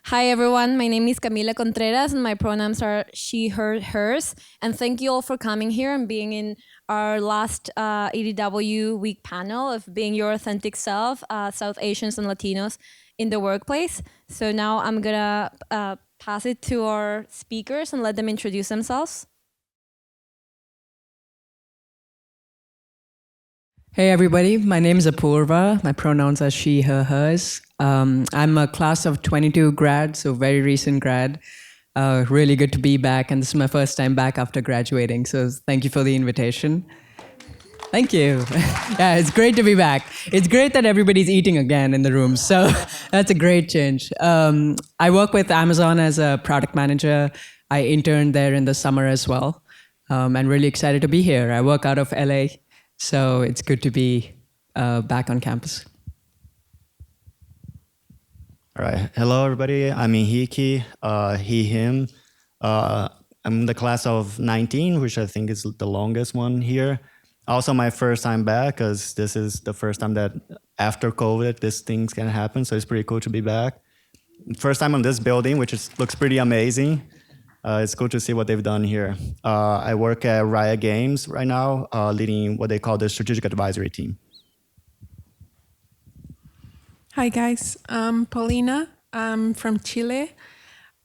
Hi everyone, my name is Camila Contreras and my pronouns are she, her, hers. And thank you all for coming here and being in our last EDW week panel of being your authentic self, South Asians and Latinos in the workplace. So now I'm gonna pass it to our speakers and let them introduce themselves. Hey everybody, my name is Apurva. My pronouns are she, her, hers. I'm a class of 22 grad, so very recent grad. Really good to be back, and this is my first time back after graduating, so thank you for the invitation. Thank you. Yeah, it's great to be back. It's great that everybody's eating again in the room, so that's a great change. I work with Amazon as a product manager. I interned there in the summer as well, and really excited to be here. I work out of LA, so it's good to be back on campus. All right. Hello, everybody. I'm Henrique, he, him. I'm the class of 19, which I think is the longest one here. Also, my first time back, because this is the first time that after COVID, these things can happen. So it's pretty cool to be back. First time on this building, which looks pretty amazing. It's cool to see what they've done here. I work at Riot Games right now, leading what they call the strategic advisory team. Hi guys, I'm Paulina. I'm from Chile.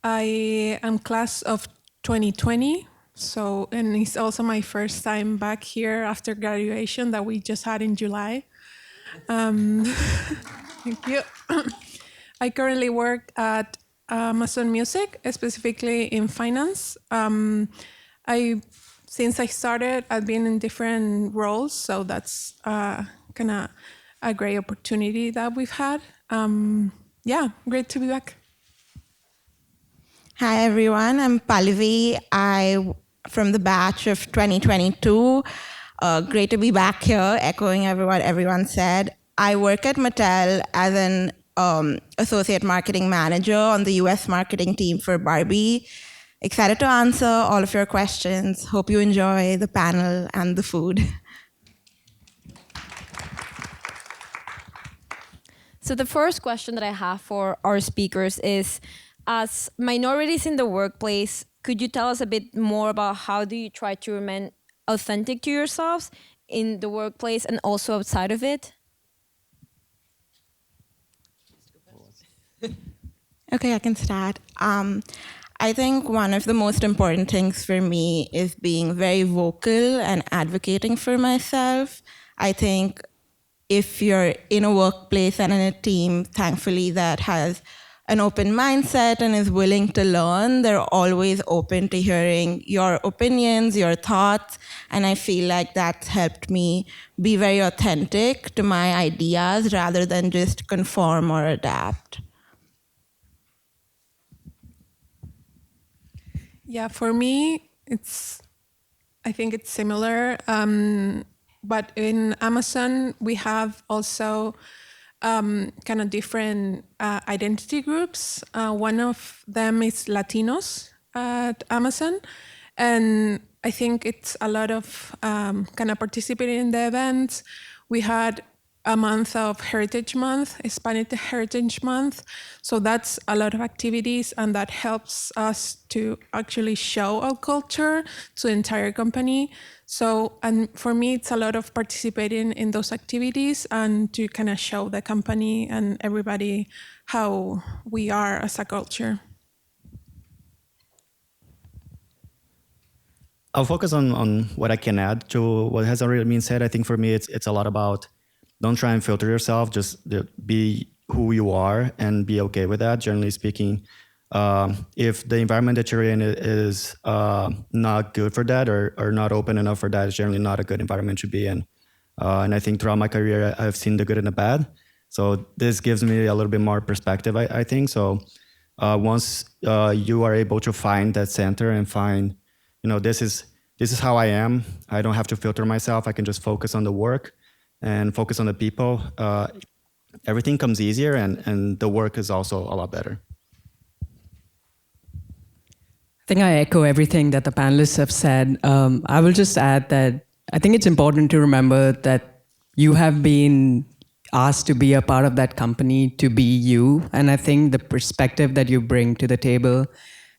I am class of 2020, and it's also my first time back here after graduation that we just had in July. Thank you. I currently work at Amazon Music, specifically in finance. Since I started, I've been in different roles, so that's kind of a great opportunity that we've had. Yeah, great to be back. Hi everyone, I'm Pallavi. From the batch of 2022. Great to be back here, echoing what everyone said. I work at Mattel as an associate marketing manager on the US marketing team for Barbie. Excited to answer all of your questions. Hope you enjoy the panel and the food. So the first question that I have for our speakers is, as minorities in the workplace, could you tell us a bit more about how do you try to remain authentic to yourselves in the workplace and also outside of it? Okay, I can start. I think one of the most important things for me is being very vocal and advocating for myself. I think if you're in a workplace and in a team, thankfully, that has an open mindset and is willing to learn, they're always open to hearing your opinions, your thoughts, and I feel like that's helped me be very authentic to my ideas rather than just conform or adapt. Yeah, for me, I think it's similar. But in Amazon, we have also kind of different identity groups. One of them is Latinos at Amazon. And I think it's a lot of kind of participating in the events. We had a month of Heritage Month, Hispanic Heritage Month. So that's a lot of activities, and that helps us to actually show our culture to the entire company. So, and for me, it's a lot of participating in those activities and to kind of show the company and everybody how we are as a culture. I'll focus on what I can add to what has already been said. I think for me, it's a lot about don't try and filter yourself, just be who you are and be okay with that, generally speaking. If the environment that you're in is not good for that or not open enough for that, it's generally not a good environment to be in. And I think throughout my career, I've seen the good and the bad. So this gives me a little bit more perspective, I think. So once you are able to find that center and find, this is how I am. I don't have to filter myself. I can just focus on the work and focus on the people. Everything comes easier and the work is also a lot better. I think I echo everything that the panelists have said. I will just add that I think it's important to remember that you have been asked to be a part of that company to be you. And I think the perspective that you bring to the table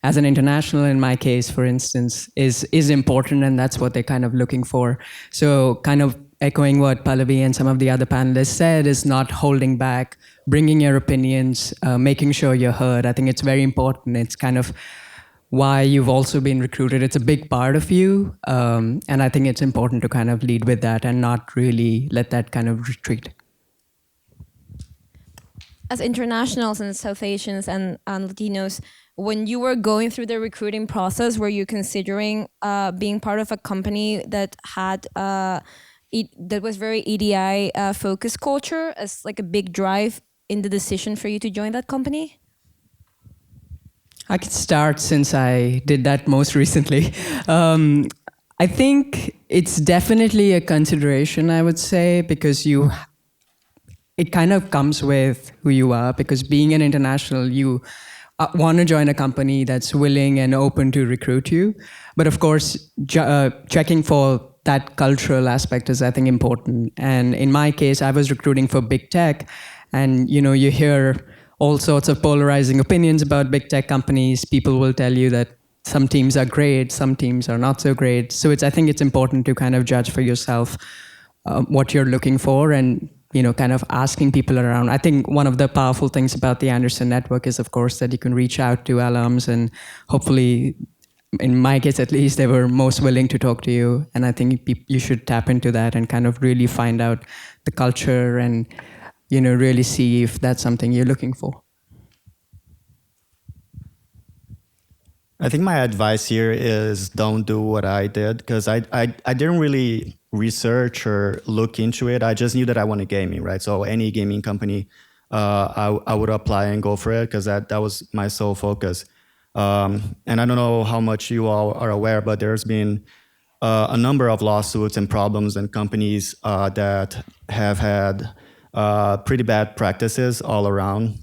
as an international, in my case, for instance, is important, and that's what they're kind of looking for. So kind of echoing what Pallavi and some of the other panelists said, is not holding back, bringing your opinions, making sure you're heard. I think it's very important. It's kind of why you've also been recruited. It's a big part of you. And I think it's important to kind of lead with that and not really let that kind of retreat. As internationals and South Asians and Latinos, when you were going through the recruiting process, were you considering being part of a company that had that was very EDI focused culture as like a big drive in the decision for you to join that company? I could start since I did that most recently. I think it's definitely a consideration, I would say, because it kind of comes with who you are, because being an international, you want to join a company that's willing and open to recruit you. But of course, checking for that cultural aspect is, I think, important. And in my case, I was recruiting for big tech, and you hear all sorts of polarizing opinions about big tech companies. People will tell you that some teams are great, some teams are not so great. So I think it's important to kind of judge for yourself what you're looking for, and kind of asking people around. I think one of the powerful things about the Anderson network is, of course, that you can reach out to alums, and hopefully, in my case at least, they were most willing to talk to you. And I think you should tap into that and kind of really find out the culture and really see if that's something you're looking for. I think my advice here is don't do what I did, because I didn't really research or look into it. I just knew that I wanted gaming, right? So any gaming company, I would apply and go for it, because that was my sole focus. And I don't know how much you all are aware, but there's been a number of lawsuits and problems and companies that have had pretty bad practices all around.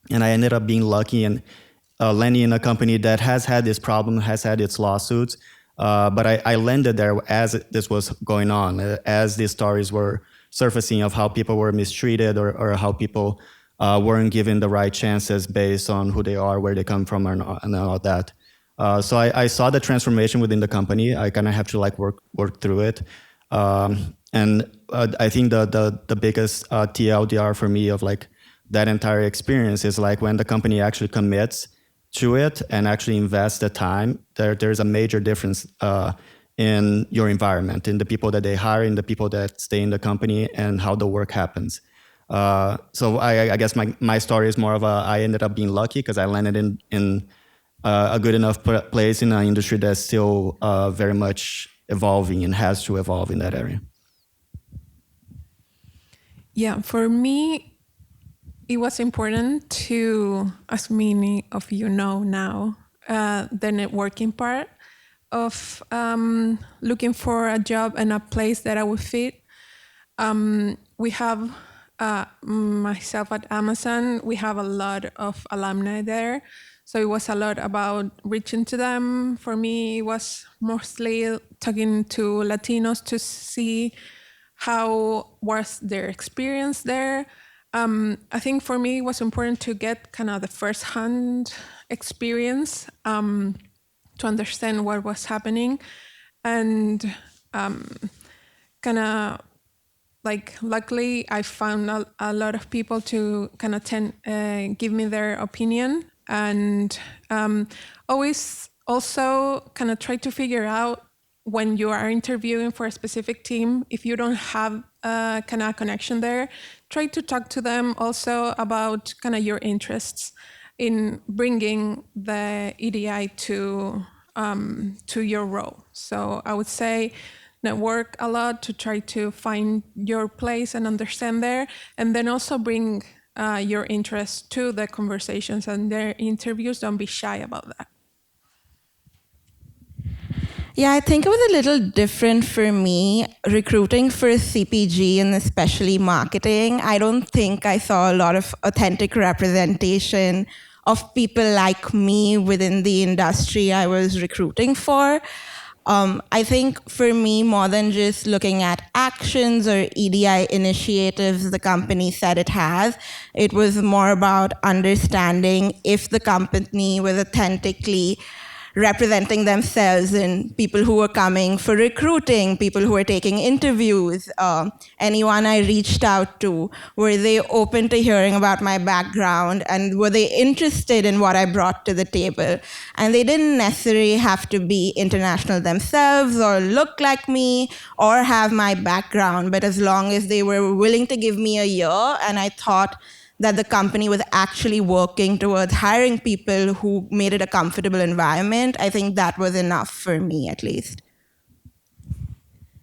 And I ended up being lucky and landing in a company that has had this problem, has had its lawsuits. But I landed there as this was going on, as these stories were surfacing of how people were mistreated, or how people weren't given the right chances based on who they are, where they come from, and all that. So I saw the transformation within the company. I kind of have to work through it. And I think the biggest TLDR for me of that entire experience is when the company actually commits to it and actually invest the time. There's a major difference in your environment, in the people that they hire, in the people that stay in the company, and how the work happens. So I guess my story is more of I ended up being lucky because I landed in a good enough place in an industry that's still very much evolving and has to evolve in that area. Yeah, for me, it was important to, as many of you know now, the networking part of looking for a job and a place that I would fit. We have, myself at Amazon, we have a lot of alumni there. So it was a lot about reaching to them. For me, it was mostly talking to Latinos to see how was their experience there. I think for me, it was important to get kind of the first-hand experience to understand what was happening. And kind of luckily, I found a lot of people to kind of give me their opinion. And always also kind of try to figure out when you are interviewing for a specific team, if you don't have kind of a connection there, try to talk to them also about kind of your interests in bringing the EDI to your role. So I would say network a lot to try to find your place and understand there, and then also bring your interests to the conversations and their interviews. Don't be shy about that. Yeah, I think it was a little different for me recruiting for CPG and especially marketing. I don't think I saw a lot of authentic representation of people like me within the industry I was recruiting for. I think for me, more than just looking at actions or EDI initiatives the company said it has, it was more about understanding if the company was authentically representing themselves and people who were coming for recruiting, people who were taking interviews, anyone I reached out to, were they open to hearing about my background and were they interested in what I brought to the table? And they didn't necessarily have to be international themselves or look like me or have my background, but as long as they were willing to give me a year and I thought that the company was actually working towards hiring people who made it a comfortable environment, I think that was enough for me, at least.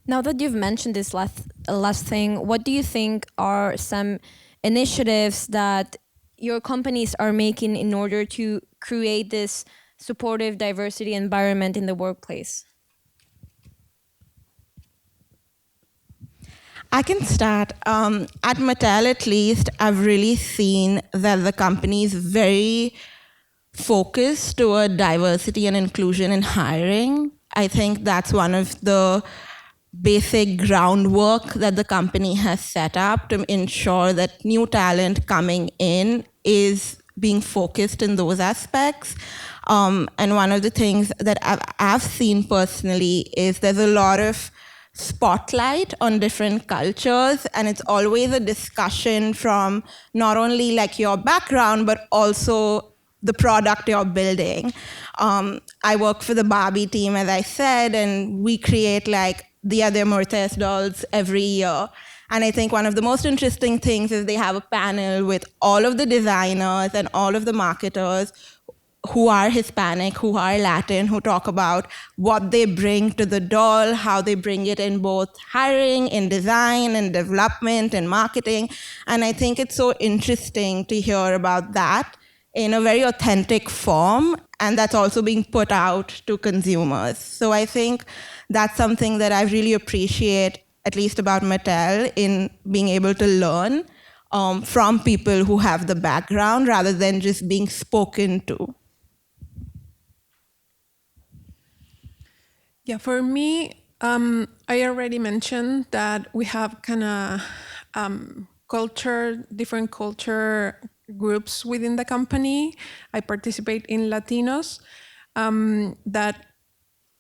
Now that you've mentioned this last thing, what do you think are some initiatives that your companies are making in order to create this supportive diversity environment in the workplace? I can start. At Mattel, at least, I've really seen that the company is very focused toward diversity and inclusion in hiring. I think that's one of the basic groundwork that the company has set up to ensure that new talent coming in is being focused in those aspects. And one of the things that I've seen personally is there's a lot of spotlight on different cultures, and it's always a discussion from not only like your background but also the product you're building. I work for the Barbie team, as I said, and we create like Dia de Muertes dolls every year. And I think one of the most interesting things is they have a panel with all of the designers and all of the marketers who are Hispanic, who are Latin, who talk about what they bring to the doll, how they bring it in both hiring, in design, and development, and marketing. And I think it's so interesting to hear about that in a very authentic form, and that's also being put out to consumers. So I think that's something that I really appreciate, at least about Mattel, in being able to learn from people who have the background rather than just being spoken to. Yeah, for me, I already mentioned that we have kind of different culture groups within the company. I participate in Latinos. That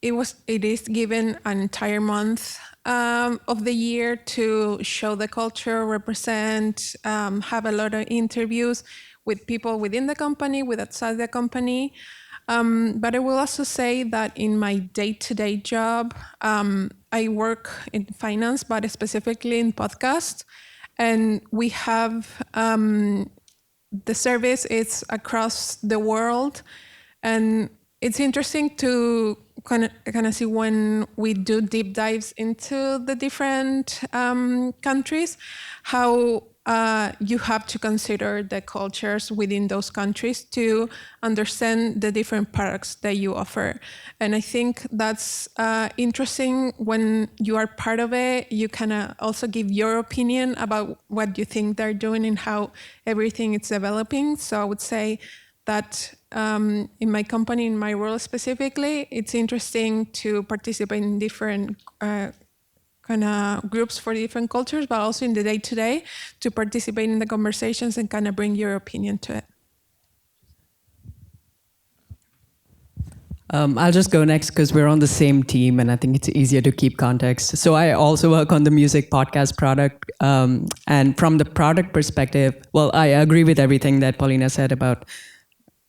it is given an entire month of the year to show the culture, represent, have a lot of interviews with people within the company, with outside the company. But I will also say that in my day-to-day job, I work in finance, but specifically in podcast. And we have the service is across the world. And it's interesting to kind of see when we do deep dives into the different countries, how you have to consider the cultures within those countries to understand the different products that you offer. And I think that's interesting when you are part of it. You can also give your opinion about what you think they're doing and how everything is developing. So I would say that in my company, in my role specifically, it's interesting to participate in different kind of groups for different cultures, but also in the day-to-day to participate in the conversations and kind of bring your opinion to it. I'll just go next because we're on the same team and I think it's easier to keep context. So I also work on the music podcast product. And from the product perspective, well, I agree with everything that Paulina said about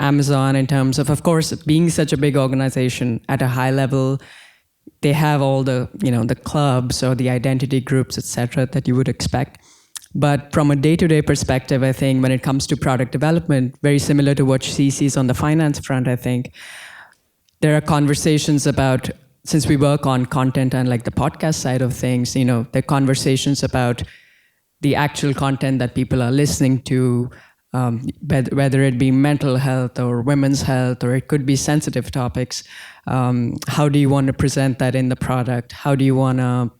Amazon in terms of course, being such a big organization at a high level. They have all the, the clubs or the identity groups, etc., that you would expect. But from a day-to-day perspective, I think when it comes to product development, very similar to what she sees on the finance front, I think there are conversations about, since we work on content and like the podcast side of things, there are conversations about the actual content that people are listening to, whether it be mental health or women's health, or it could be sensitive topics. How do you want to present that in the product? How do you want to,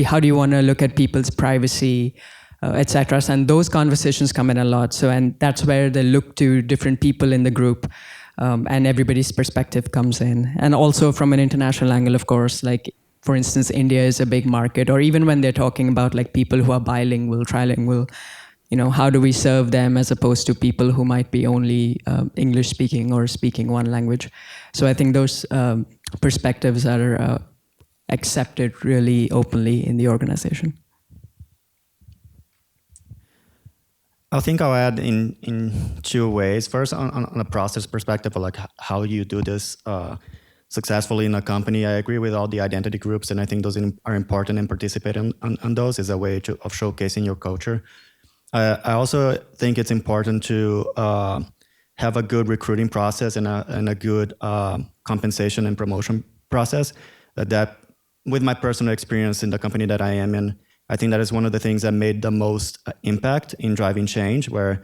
how do you want to look at people's privacy, etc. And those conversations come in a lot. So, and that's where they look to different people in the group and everybody's perspective comes in. And also from an international angle, of course, like for instance, India is a big market, or even when they're talking about like people who are bilingual, trilingual, how do we serve them as opposed to people who might be only English speaking or speaking one language? So I think those perspectives are accepted really openly in the organization. I think I'll add in two ways. First, on a process perspective, of like how you do this successfully in a company. I agree with all the identity groups, and I think those are important, and participating on those is a way of showcasing your culture. I also think it's important to have a good recruiting process and a good compensation and promotion process. That, with my personal experience in the company that I am in, I think that is one of the things that made the most impact in driving change, where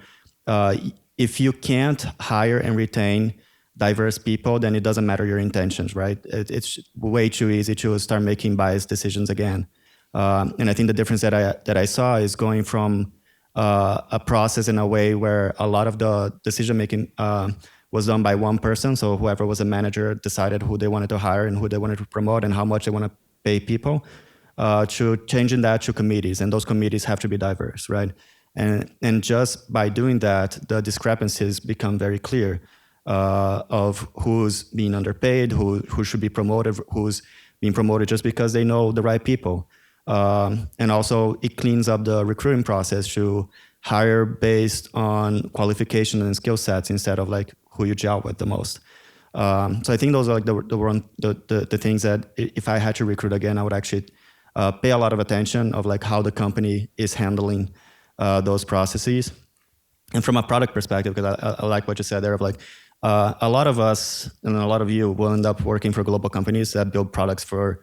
if you can't hire and retain diverse people, then it doesn't matter your intentions, right? It's way too easy to start making biased decisions again. And I think the difference that I saw is going from a process in a way where a lot of the decision making was done by one person. So whoever was a manager decided who they wanted to hire and who they wanted to promote and how much they want to pay people, to changing that to committees, and those committees have to be diverse, right? And just by doing that, the discrepancies become very clear of who's being underpaid, who should be promoted, who's being promoted just because they know the right people. And also it cleans up the recruiting process to hire based on qualification and skill sets instead of like who you gel with the most. So I think those are like the things that if I had to recruit again, I would actually pay a lot of attention of like how the company is handling those processes. And from a product perspective, because I like what you said there of like, a lot of us and a lot of you will end up working for global companies that build products for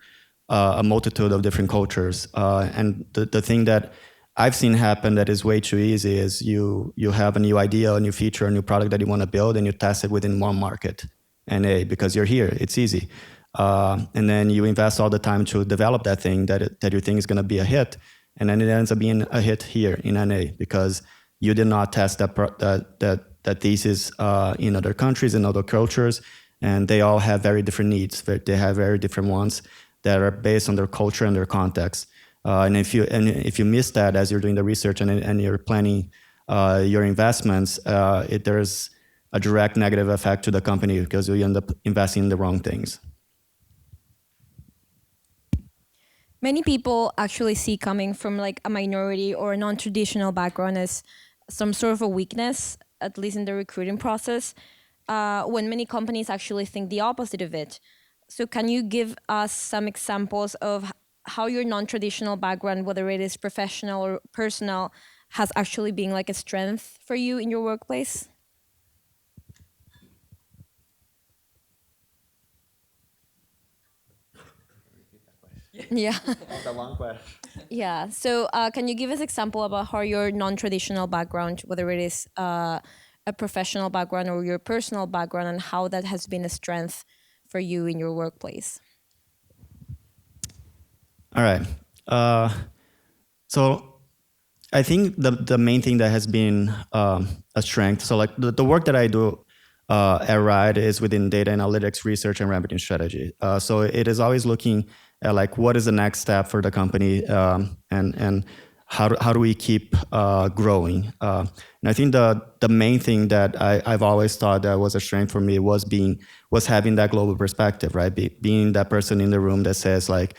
a multitude of different cultures. And the thing that I've seen happen that is way too easy is you have a new idea, a new feature, a new product that you want to build, and you test it within one market, NA, because you're here, it's easy. And then you invest all the time to develop that thing that you think is going to be a hit, and then it ends up being a hit here in NA because you did not test that thesis in other countries and other cultures, and they all have very different needs. They have very different ones that are based on their culture and their context. And if you miss that as you're doing the research and you're planning your investments, there's a direct negative effect to the company because you end up investing in the wrong things. Many people actually see coming from like a minority or a non-traditional background as some sort of a weakness, at least in the recruiting process, when many companies actually think the opposite of it. So can you give us some examples of how your non-traditional background, whether it is professional or personal, has actually been like a strength for you in your workplace? Yeah. That's a long question. Yeah. So can you give us example about how your non-traditional background, whether it is a professional background or your personal background, and how that has been a strength for you in your workplace? All right. So I think the main thing that has been a strength, so like the work that I do at Riot is within data analytics, research, and revenue strategy. So it is always looking at like what is the next step for the company, and how do we keep growing. And I think the main thing that I've always thought that was a strength for me was having that global perspective, right? Being that person in the room that says like,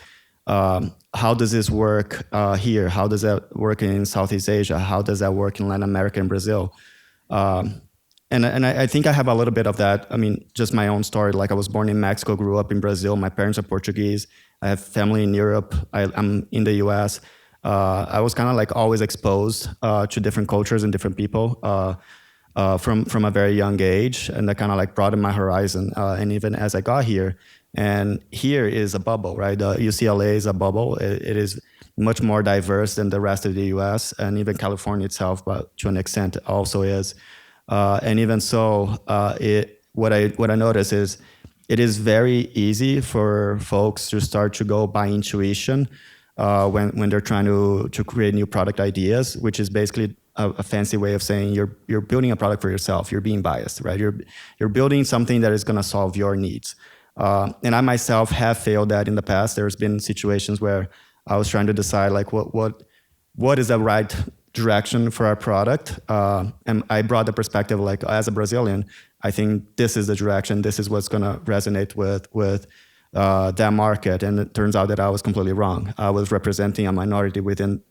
how does this work here? How does that work in Southeast Asia? How does that work in Latin America and Brazil? And I think I have a little bit of that. I mean, just my own story. Like I was born in Mexico, grew up in Brazil. My parents are Portuguese. I have family in Europe. I'm in the US. I was kind of like always exposed to different cultures and different people from a very young age. And that kind of like broadened my horizon. And even as I got here, and here is a bubble, right? UCLA is a bubble. It is much more diverse than the rest of the US, and even California itself, but to an extent also is. And even so, what I notice is it is very easy for folks to start to go by intuition when they're trying to create new product ideas, which is basically a fancy way of saying you're building a product for yourself. You're being biased, right? You're building something that is going to solve your needs. And I myself have failed that in the past. There's been situations where I was trying to decide like what is the right direction for our product. And I brought the perspective like, as a Brazilian, I think this is the direction. This is what's going to resonate with that market. And it turns out that I was completely wrong. I was representing a minority within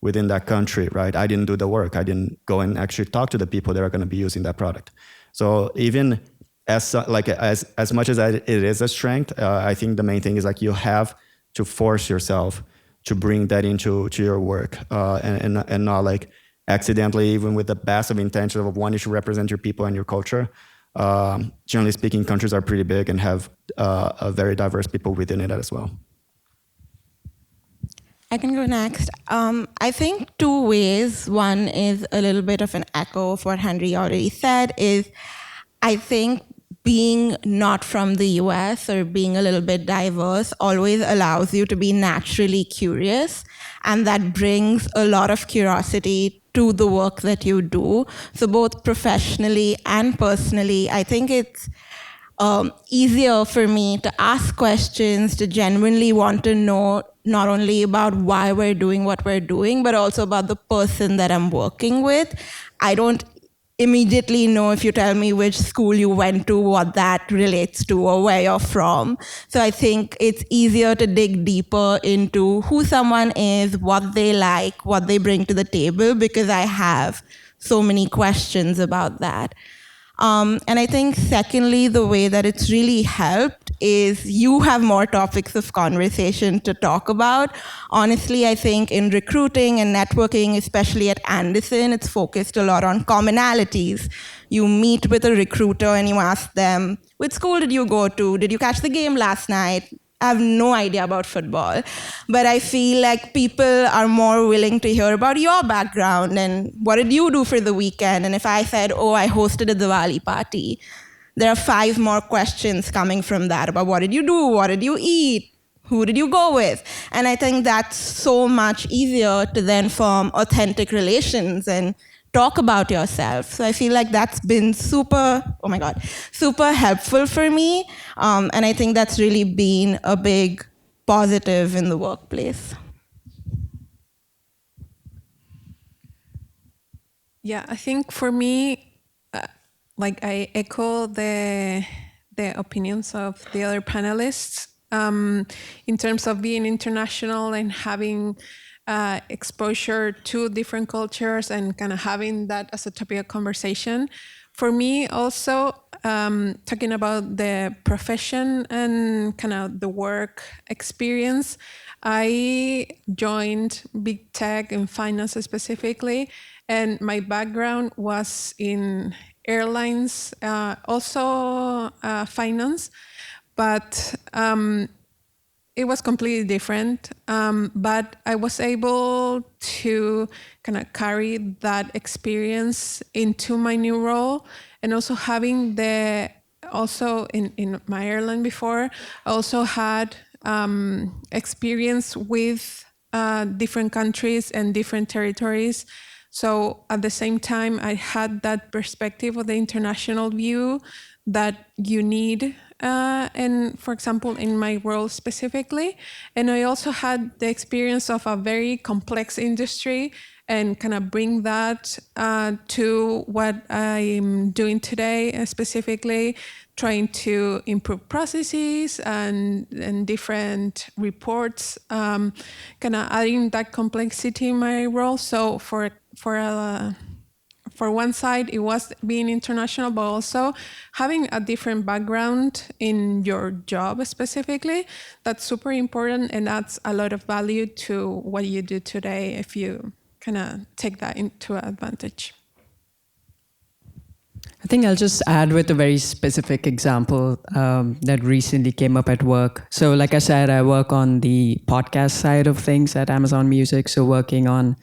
that country, right? I didn't do the work. I didn't go and actually talk to the people that are going to be using that product. So even as much as it is a strength, I think the main thing is like you have to force yourself to bring that into your work, and not like accidentally, even with the best of intentions of wanting to represent your people and your culture. Generally speaking, countries are pretty big and have a very diverse people within it as well. I can go next. I think two ways. One is a little bit of an echo of what Henry already said, is I think being not from the US or being a little bit diverse always allows you to be naturally curious, and that brings a lot of curiosity to the work that you do. So both professionally and personally, I think it's easier for me to ask questions, to genuinely want to know not only about why we're doing what we're doing, but also about the person that I'm working with. I don't immediately know if you tell me which school you went to, what that relates to, or where you're from. So I think it's easier to dig deeper into who someone is, what they like, what they bring to the table, because I have so many questions about that. And I think secondly, the way that it's really helped is you have more topics of conversation to talk about. Honestly, I think in recruiting and networking, especially at Anderson, it's focused a lot on commonalities. You meet with a recruiter and you ask them, which school did you go to? Did you catch the game last night? I have no idea about football, but I feel like people are more willing to hear about your background and what did you do for the weekend? And if I said, oh, I hosted a Diwali party, there are 5 more questions coming from that about what did you do? What did you eat? Who did you go with? And I think that's so much easier to then form authentic relations and talk about yourself. So I feel like that's been super helpful for me. And I think that's really been a big positive in the workplace. Yeah, I think for me, I echo the opinions of the other panelists in terms of being international and having exposure to different cultures and kind of having that as a topic of conversation. For me also, talking about the profession and kind of the work experience, I joined big tech in finance specifically, and my background was in airlines, also finance, but it was completely different, but I was able to kind of carry that experience into my new role, and also having also in my airline before, I also had experience with different countries and different territories. So at the same time, I had that perspective of the international view that you need, and for example, in my role specifically. And I also had the experience of a very complex industry and kind of bring that to what I'm doing today, specifically trying to improve processes and different reports, kind of adding that complexity in my role. So for one side, it was being international, but also having a different background in your job specifically. That's super important and adds a lot of value to what you do today if you kind of take that into advantage. I think I'll just add with a very specific example that recently came up at work. So like I said, I work on the podcast side of things at Amazon Music. So working on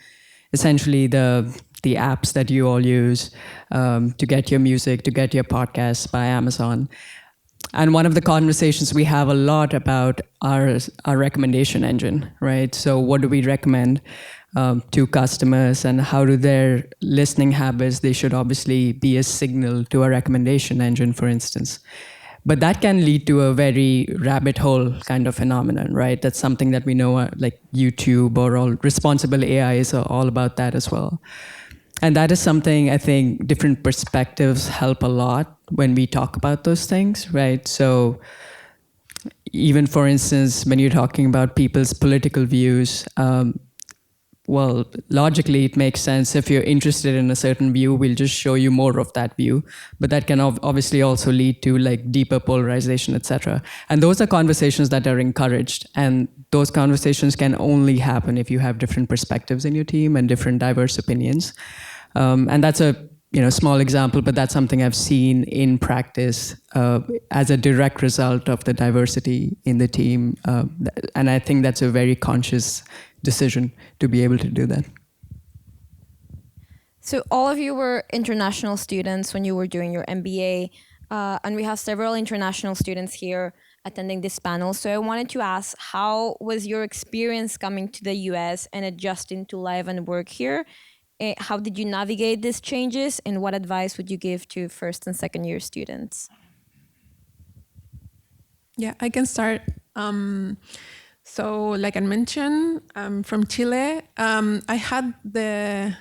essentially the apps that you all use to get your music, to get your podcasts by Amazon. And one of the conversations we have a lot about our recommendation engine, right? So what do we recommend? to customers, and how do their listening habits, they should obviously be a signal to a recommendation engine, for instance. But that can lead to a very rabbit hole kind of phenomenon, right? That's something that we know, like YouTube or all responsible AI is all about that as well. And that is something I think different perspectives help a lot when we talk about those things, right? So even for instance, when you're talking about people's political views, well, logically, it makes sense. If you're interested in a certain view, we'll just show you more of that view. But that can obviously also lead to like deeper polarization, etc. And those are conversations that are encouraged. And those conversations can only happen if you have different perspectives in your team and different diverse opinions. And that's a small example, but that's something I've seen in practice as a direct result of the diversity in the team. And I think that's a very conscious decision to be able to do that. So all of you were international students when you were doing your MBA, and we have several international students here attending this panel. So I wanted to ask, how was your experience coming to the US and adjusting to live and work here? How did you navigate these changes, and what advice would you give to first and second year students? Yeah, I can start. So like I mentioned, I'm from Chile. I had the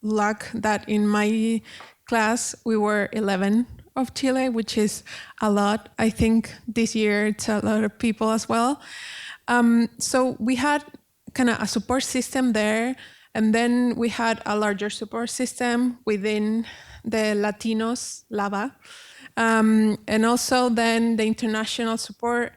luck that in my class, we were 11 of Chile, which is a lot. I think this year it's a lot of people as well. So we had kind of a support system there. And then we had a larger support system within the Latinos, LAVA. And also then the international support.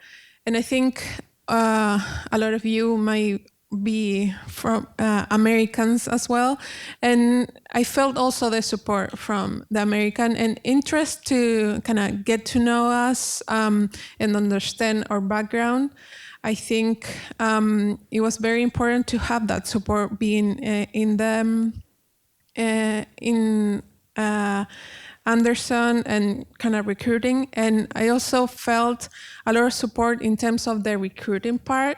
And I think a lot of you might be from Americans as well. And I felt also the support from the American and interest to kind of get to know us and understand our background. I think it was very important to have that support being in Anderson and kind of recruiting. And I also felt a lot of support in terms of the recruiting part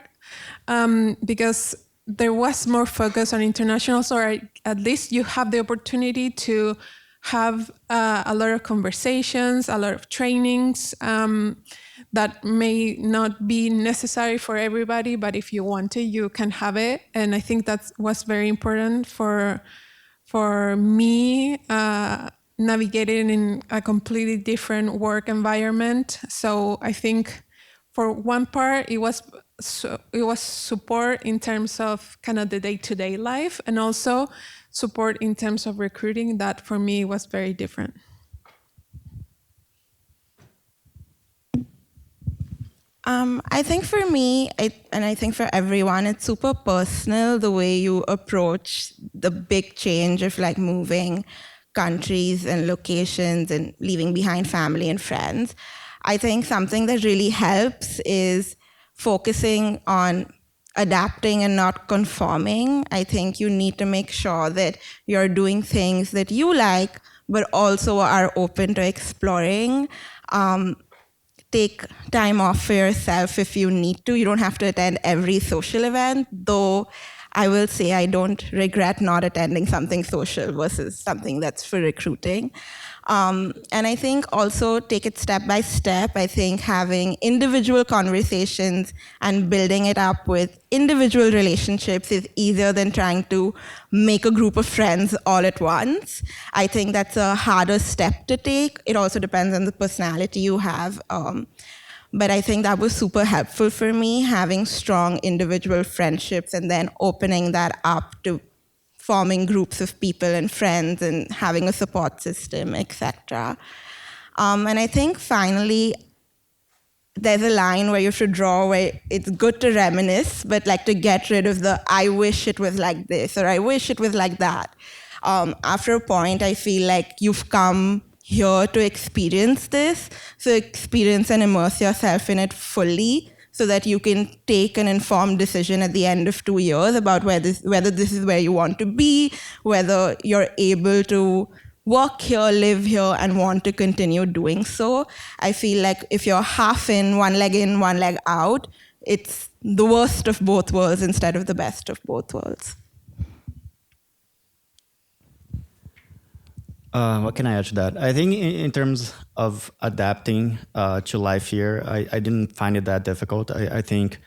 because there was more focus on internationals, or at least you have the opportunity to have a lot of conversations, a lot of trainings that may not be necessary for everybody, but if you want to, you can have it. And I think that was very important for me navigating in a completely different work environment. So I think for one part, it was support in terms of kind of the day-to-day life, and also support in terms of recruiting that for me was very different. I think for me, and I think for everyone, it's super personal the way you approach the big change of like moving countries and locations and leaving behind family and friends. I think something that really helps is focusing on adapting and not conforming. I think you need to make sure that you're doing things that you like, but also are open to exploring. Take time off for yourself if you need to. You don't have to attend every social event, though I will say I don't regret not attending something social versus something that's for recruiting. And I think also take it step by step. I think having individual conversations and building it up with individual relationships is easier than trying to make a group of friends all at once. I think that's a harder step to take. It also depends on the personality you have. But I think that was super helpful for me, having strong individual friendships and then opening that up to forming groups of people and friends and having a support system, etc. And I think finally, there's a line where you should draw where it's good to reminisce, but like to get rid of the, I wish it was like this, or I wish it was like that. After a point, I feel like you've come here to experience this, so experience and immerse yourself in it fully, so that you can take an informed decision at the end of 2 years about whether this is where you want to be, whether you're able to work here, live here, and want to continue doing so. I feel like if you're half in, one leg out, it's the worst of both worlds instead of the best of both worlds. What can I add to that? I think in terms of adapting to life here, I didn't find it that difficult. I think,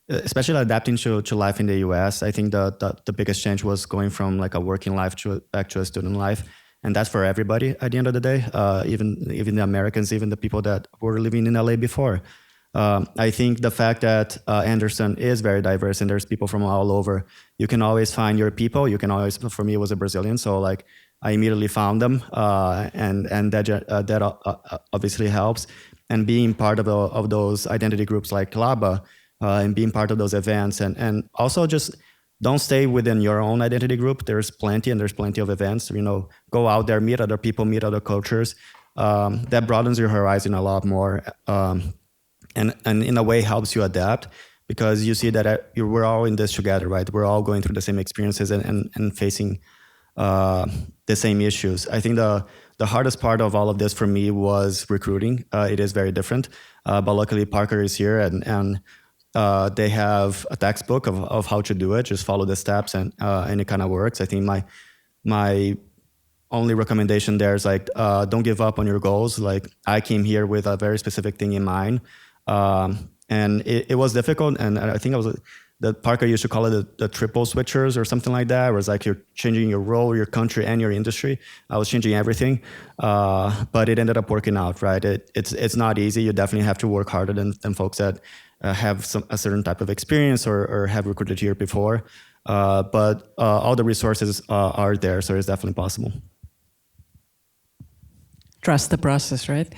especially adapting to life in the US, I think the biggest change was going from like a working life back to a student life. And that's for everybody at the end of the day, even the Americans, even the people that were living in LA before. I think the fact that Anderson is very diverse and there's people from all over, you can always find your people. You can always, for me, it was a Brazilian. So like I immediately found them and that obviously helps. And being part of those identity groups like Laba and being part of those events and also just don't stay within your own identity group. There's plenty of events, go out there, meet other people, meet other cultures. That broadens your horizon a lot more. And in a way helps you adapt because you see that we're all in this together, right? We're all going through the same experiences and facing the same issues. I think the hardest part of all of this for me was recruiting. It is very different, but luckily Parker is here and they have a textbook of how to do it. Just follow the steps and it kind of works. I think my only recommendation there is like don't give up on your goals. Like I came here with a very specific thing in mind. And it was difficult, and I think the Parker used to call it the triple switchers or something like that, where it's like you're changing your role, your country, and your industry. I was changing everything, but it ended up working out, right? It's not easy. You definitely have to work harder than folks that have a certain type of experience or have recruited here before. But all the resources are there, so it's definitely possible. Trust the process, right?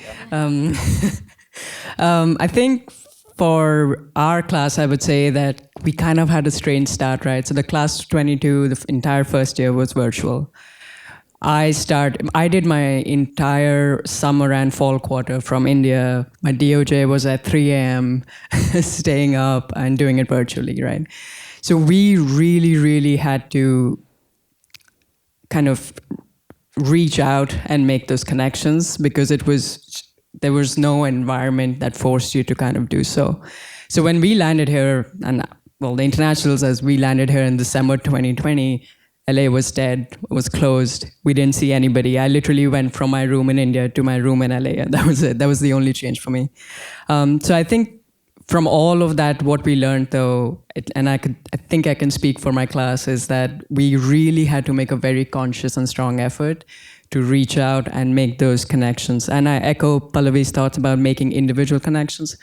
I think for our class, I would say that we kind of had a strange start, right? So the class of 22, the entire first year was virtual. I did my entire summer and fall quarter from India. My DOJ was at 3 a.m., staying up and doing it virtually, right? So we really, really had to kind of reach out and make those connections because there was no environment that forced you to kind of do so. So when we landed here, and well, the internationals, as we landed here in December 2020, LA was dead, was closed. We didn't see anybody. I literally went from my room in India to my room in LA, and that was it. That was the only change for me. So I think from all of that, what we learned though, I think I can speak for my class, is that we really had to make a very conscious and strong effort to reach out and make those connections. And I echo Pallavi's thoughts about making individual connections.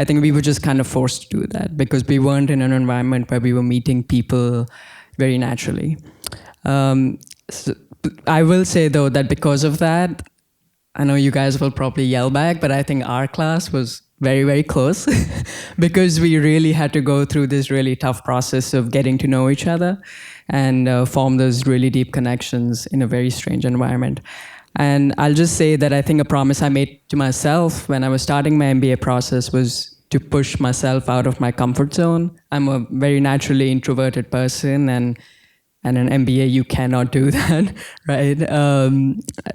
I think we were just kind of forced to do that because we weren't in an environment where we were meeting people very naturally. So I will say though that because of that, I know you guys will probably yell back, but I think our class was very, very close because we really had to go through this really tough process of getting to know each other and form those really deep connections in a very strange environment. And I'll just say that I think a promise I made to myself when I was starting my MBA process was to push myself out of my comfort zone. I'm a very naturally introverted person, and in an MBA you cannot do that, right?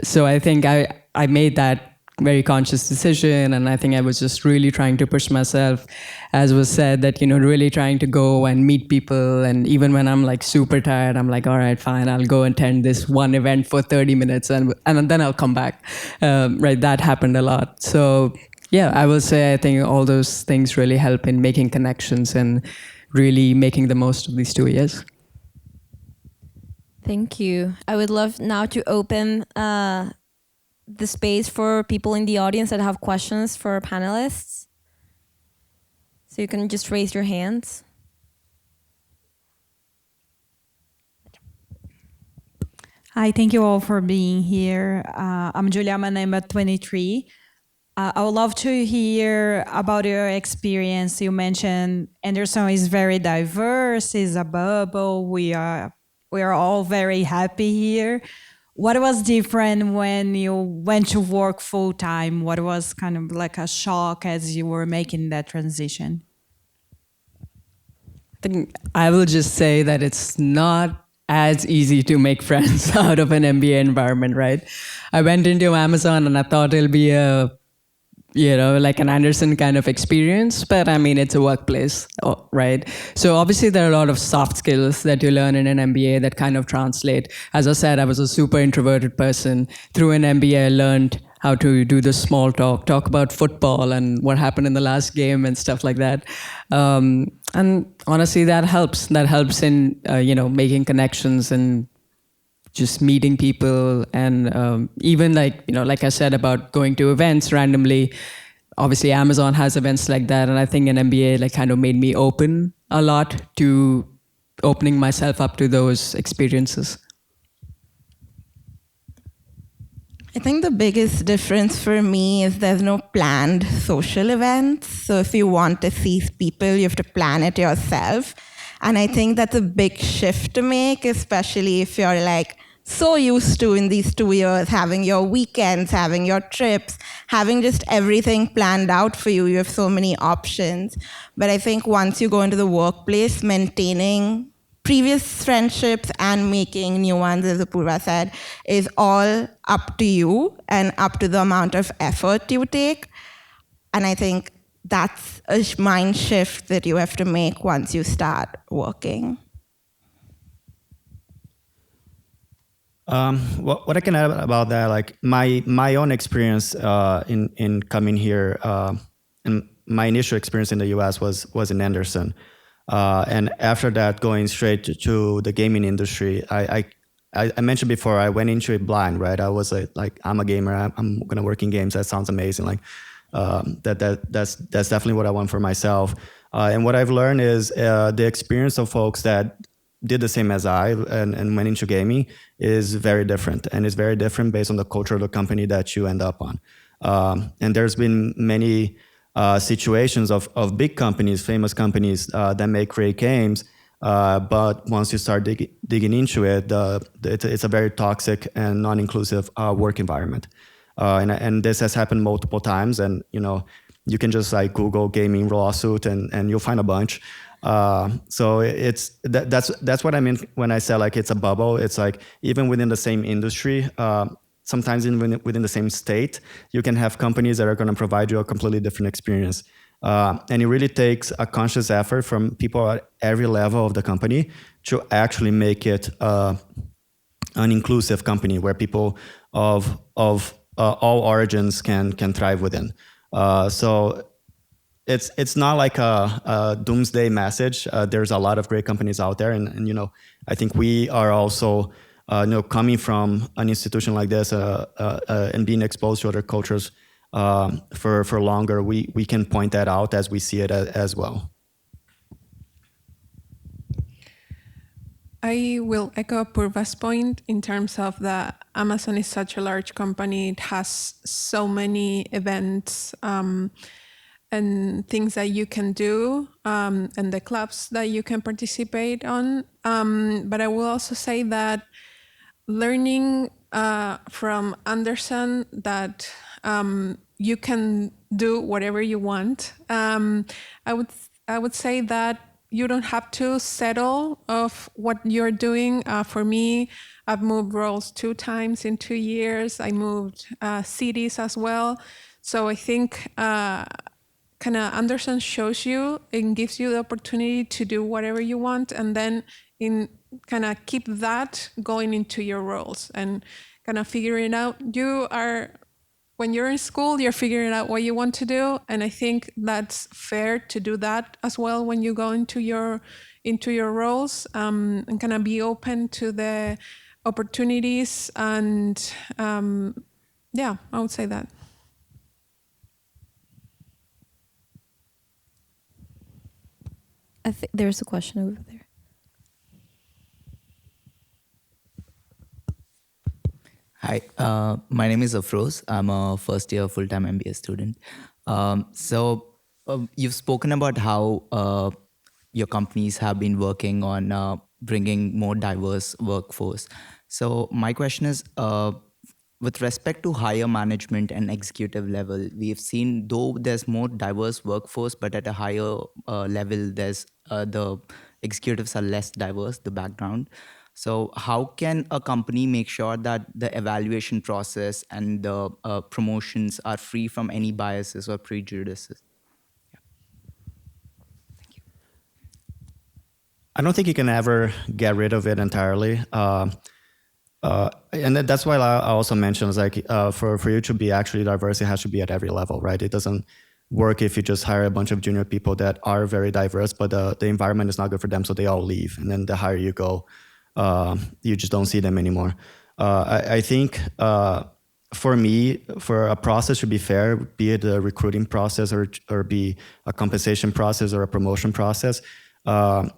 So I think I made that very conscious decision, and I think I was just really trying to push myself, as was said, that really trying to go and meet people. And even when I'm like super tired, I'm like, all right, fine, I'll go attend this one event for 30 minutes and then I'll come back. Right, that happened a lot. So yeah, I will say I think all those things really help in making connections and really making the most of these 2 years. Thank you. I would love now to open the space for people in the audience that have questions for our panelists. So you can just raise your hands. Hi, thank you all for being here. I'm Julia Manemba, 23. I would love to hear about your experience. You mentioned Anderson is very diverse, is a bubble. We are all very happy here. What was different when you went to work full time? What was kind of like a shock as you were making that transition? I think I will just say that it's not as easy to make friends out of an MBA environment, right? I went into Amazon and I thought it'll be a like an Anderson kind of experience, but I mean, it's a workplace, right? So obviously there are a lot of soft skills that you learn in an MBA that kind of translate. As I said, I was a super introverted person. Through an MBA, I learned how to do the small talk about football and what happened in the last game and stuff like that. And honestly, that helps. That helps in, making connections and just meeting people, and even like I said about going to events randomly. Obviously, Amazon has events like that, and I think an MBA like kind of made me open a lot to opening myself up to those experiences. I think the biggest difference for me is there's no planned social events. So if you want to see people, you have to plan it yourself. And I think that's a big shift to make, especially if you're like so used to in these 2 years having your weekends, having your trips, having just everything planned out for you. You have so many options. But I think once you go into the workplace, maintaining previous friendships and making new ones, as Apurva said, is all up to you and up to the amount of effort you take. And I think that's a mind shift that you have to make once you start working. What I can add about that, like my own experience in coming here, and my initial experience in the U.S. was in Anderson. And after that, going straight to the gaming industry, I mentioned before, I went into it blind, right? I was like I'm a gamer. I'm gonna work in games. That sounds amazing. Like that's definitely what I want for myself. And what I've learned is the experience of folks that did the same as I and went into gaming is very different, and it's very different based on the culture of the company that you end up on. And there's been many situations of big companies, famous companies that make great games, but once you start digging into it, it's a very toxic and non-inclusive work environment. And this has happened multiple times, and you can just like Google gaming lawsuit and you'll find a bunch. So that's what I mean when I say like it's a bubble. It's like even within the same industry, sometimes even within the same state, you can have companies that are going to provide you a completely different experience. And it really takes a conscious effort from people at every level of the company to actually make it an inclusive company where people of all origins can thrive within. So it's not like a doomsday message. There's a lot of great companies out there, and I think we are also coming from an institution like this and being exposed to other cultures for longer. We can point that out as we see it as well. I will echo Purva's point in terms of the Amazon is such a large company. It has so many events and things that you can do and the clubs that you can participate on. But I will also say that learning from Anderson that you can do whatever you want. I would say that you don't have to settle of what you're doing. For me, I've moved roles 2 times in 2 years. I moved cities as well. So I think kind of Anderson shows you and gives you the opportunity to do whatever you want, and then in kind of keep that going into your roles and kind of figuring out. When you're in school, you're figuring out what you want to do, and I think that's fair to do that as well when you go into your roles, and kind of be open to the opportunities. And yeah, I would say that. I think there's a question over there. Hi, my name is Afroz. I'm a first year full-time MBA student. So you've spoken about how your companies have been working on bringing more diverse workforce. So my question is, with respect to higher management and executive level, we've seen though there's more diverse workforce, but at a higher level, there's the executives are less diverse, the background. So how can a company make sure that the evaluation process and the promotions are free from any biases or prejudices? I don't think you can ever get rid of it entirely. And that's why I also mentioned, is like, for you to be actually diverse, it has to be at every level, right? It doesn't work if you just hire a bunch of junior people that are very diverse, but the environment is not good for them, so they all leave. And then the higher you go, you just don't see them anymore. I think for me, for a process to be fair, be it a recruiting process or be a compensation process or a promotion process,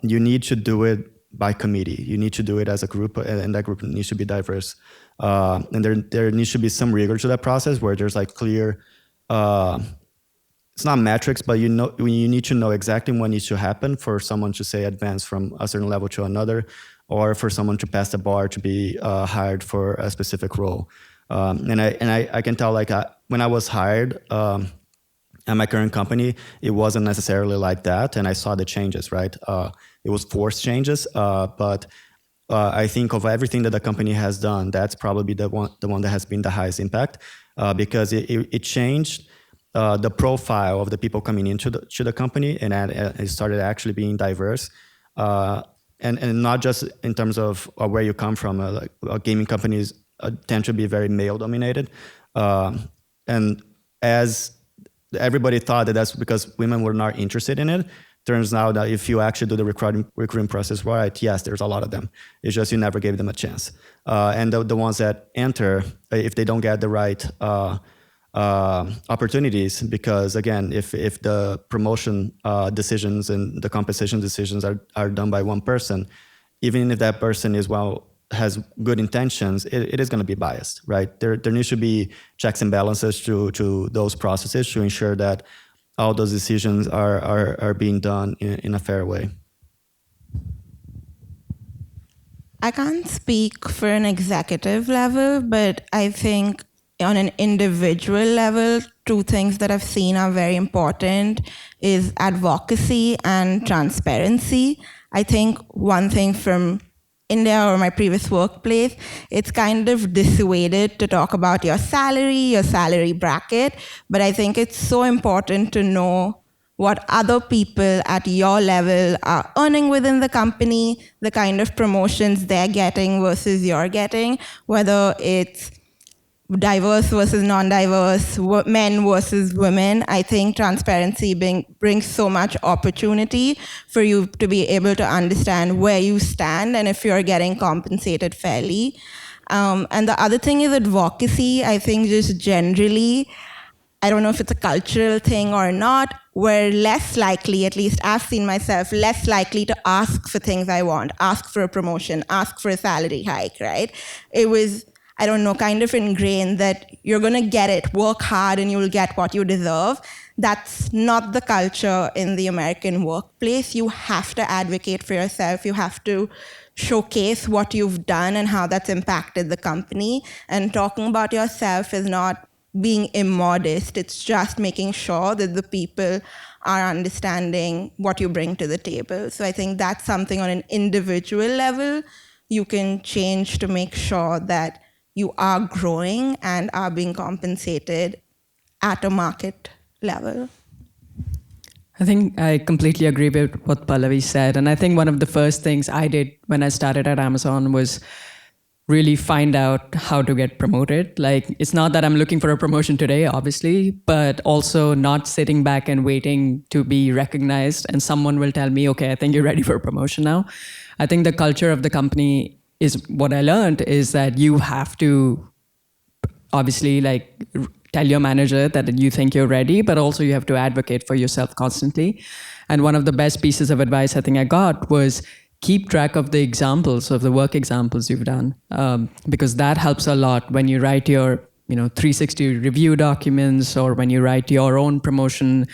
you need to do it by committee. You need to do it as a group, and that group needs to be diverse. And there needs to be some rigor to that process where there's like clear, it's not metrics, but you need to know exactly what needs to happen for someone to say advance from a certain level to another, or for someone to pass the bar to be hired for a specific role. And I can tell, like, when I was hired at my current company, it wasn't necessarily like that, and I saw the changes, right? It was forced changes, but I think of everything that the company has done, that's probably the one that has been the highest impact, because it changed the profile of the people coming into the company, and it started actually being diverse. And not just in terms of where you come from. Like gaming companies tend to be very male dominated, and as everybody thought that that's because women were not interested in it. Turns out that if you actually do the recruiting process right, yes, there's a lot of them. It's just you never gave them a chance. And the ones that enter, if they don't get the right opportunities, because again, if the promotion decisions and the compensation decisions are done by one person, even if that person has good intentions, it is going to be biased, right? There needs to be checks and balances to those processes to ensure that all those decisions are being done in a fair way. I can't speak for an executive level, but I think on an individual level, two things that I've seen are very important is advocacy and transparency. I think one thing from India or my previous workplace, it's kind of dissuaded to talk about your salary bracket, but I think it's so important to know what other people at your level are earning within the company, the kind of promotions they're getting versus you're getting, whether it's diverse versus non-diverse, men versus women. I think transparency brings so much opportunity for you to be able to understand where you stand and if you're getting compensated fairly. And the other thing is advocacy. I think just generally, I don't know if it's a cultural thing or not, we're less likely, at least I've seen myself, less likely to ask for things I want, ask for a promotion, ask for a salary hike, right? It was, I don't know, kind of ingrained that you're going to get it, work hard and you'll get what you deserve. That's not the culture in the American workplace. You have to advocate for yourself. You have to showcase what you've done and how that's impacted the company. And talking about yourself is not being immodest. It's just making sure that the people are understanding what you bring to the table. So I think that's something on an individual level you can change to make sure that you are growing and are being compensated at a market level. I think I completely agree with what Pallavi said. And I think one of the first things I did when I started at Amazon was really find out how to get promoted. Like, it's not that I'm looking for a promotion today, obviously, but also not sitting back and waiting to be recognized and someone will tell me, okay, I think you're ready for a promotion now. I think the culture of the company is, what I learned is that you have to obviously like tell your manager that you think you're ready, but also you have to advocate for yourself constantly. And one of the best pieces of advice I think I got was keep track of the examples, of the work examples you've done, because that helps a lot when you write your 360 review documents or when you write your own promotion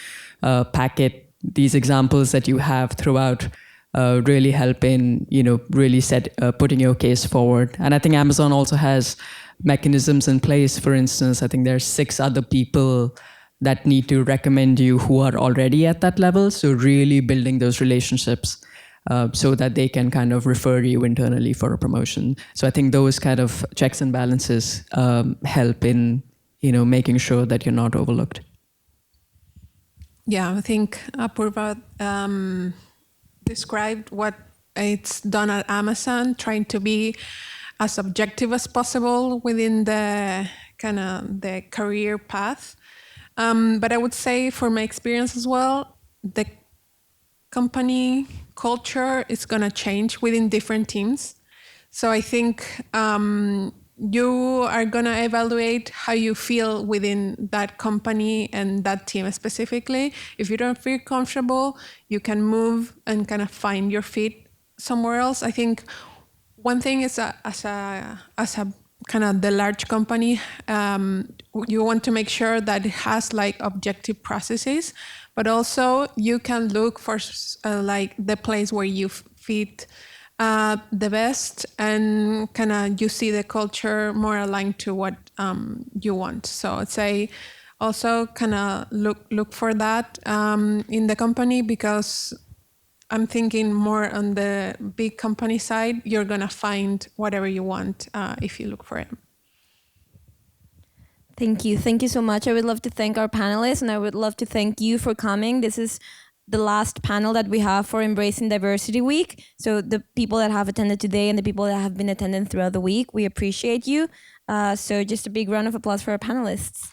packet. These examples that you have throughout really help in really putting your case forward. And I think Amazon also has mechanisms in place. For instance, I think there's 6 other people that need to recommend you who are already at that level. So really building those relationships so that they can kind of refer you internally for a promotion. So I think those kind of checks and balances help in making sure that you're not overlooked. Yeah, I think Apurva described what it's done at Amazon, trying to be as objective as possible within the kind of the career path. But I would say, for my experience as well, the company culture is going to change within different teams. So I think you are going to evaluate how you feel within that company and that team specifically. If you don't feel comfortable, you can move and kind of find your feet somewhere else. I think one thing is as a kind of the large company, you want to make sure that it has like objective processes, but also you can look for like the place where you fit the best, and kind of you see the culture more aligned to what you want. So I'd say also kind of look for that in the company, because I'm thinking more on the big company side, you're going to find whatever you want if you look for it. Thank you. Thank you so much. I would love to thank our panelists, and I would love to thank you for coming. This is the last panel that we have for Embracing Diversity Week. So the people that have attended today and the people that have been attending throughout the week, we appreciate you. So just a big round of applause for our panelists.